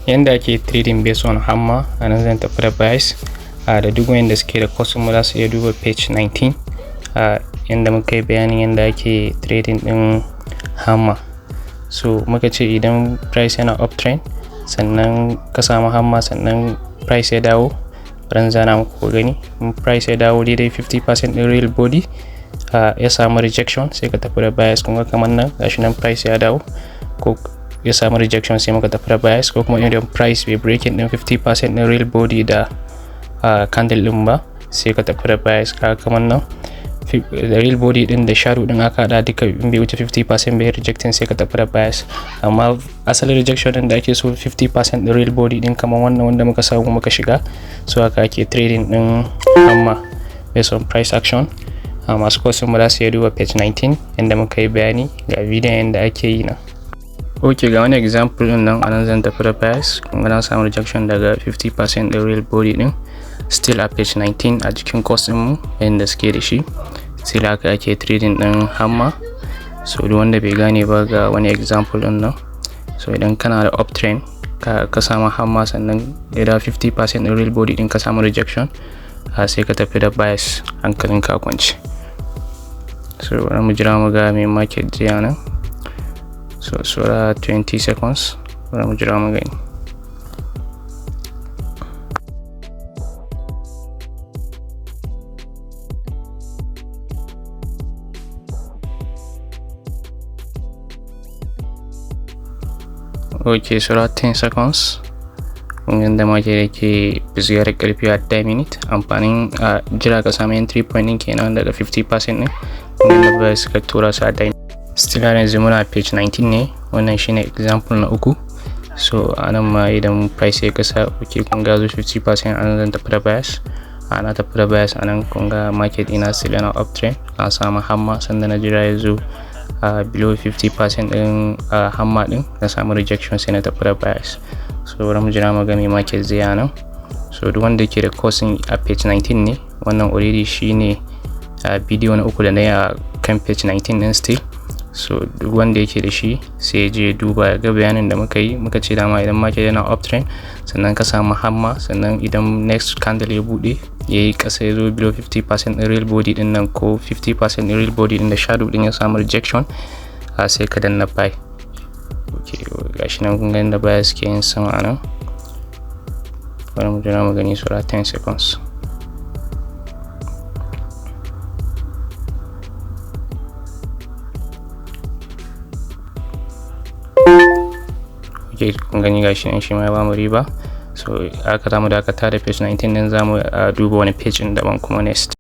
Yanda ake trading based on hammer, anan zan tafi da price da duk wanda suke da customer za su iya duba page 19 yanda muka yi bayanin yanda ake trading din hammer. So muka ce idan price yana uptrend sannan ka samu hammer sannan price ya dawo, ran zana muku gani price ya dawo daidai 50% din real body ya samu rejection sai ka tafi da bias. Kun ga kamar nan gashi nan price ya dawo ko ya samu rejection sai muka tafi da bias, ko kuma idan price bai breaking din 50% din real body da candle din ba sai ka tafi da bias. Kaga kamar nan da real body din da shadow din aka hada duka in bai wuce 50% bai rejecting sai ka tafi da bias. Amma asalin rejection din da ake so 50% din real body din kamar wannan wanda muka samu muka shiga, so haka ake trading din hammer based on price action. Masu customer za su iya duba page 19 yanda muka yi bayani ga bidiyon yanda ake yi na. Ok, ga wani example din nan anan zan tafi da bias. Kun ga na samu rejection daga 50% din real body din, still a page 19 a jikin course din mu yanda suke da shi. Still haka ake trading din hammer. So duk wanda bai gane ba ga wani example din nan. So idan kana da uptrend ka samu hammer sannan idan 50% din real body din ka samu rejection sai ka tafi da bias, hankalin ka kwance. So bari mu jira mu ga mai market jiya nan. So sura 20 seconds, bari mu jira mu gani. Ok, sura 10 seconds. Kun da market yake biziyar karfi a 10 minute. Amfanin jira ka samu entry point din kenan daga 50% ne. Kun da ba su ka tura su a 10. Still yanzu muna page 19 ne, wannan shine example na uku. So anan ma idan price ya kasa ok kun ga zo 50% anan zan tafi da bias. Ana tafi da bias anan kun ga market ina still yana uptrend, na samu hammer sannan na jira ya zo below 50% din hammer din na samu rejection sai na tafi da bias. So bari mu jira mu ga me market zai yana. So duk wanda yake da coursing a page 19 ne, wannan already shine video na uku da na yi a kan page 19 din still. So duk wanda yake da shi sai je duba ga bayanin da muka yi. Muka ce dama idan market yana uptrend sannan ka samu hammer sannan idan next candle ya bude yayi kasa ya zo below 50% din real body din nan ko 50% din real body din da shadow din ya samu rejection sai ka danna buy. Okay, gashi nan kun ga inda buy suke yin sama nan. Bari mu jira mu gani sura 10 seconds. Kun gani gashi nan shi ma ya bamu riba. So aka zamu dakata da page 19 din, zamu duba wani page din daban kuma next.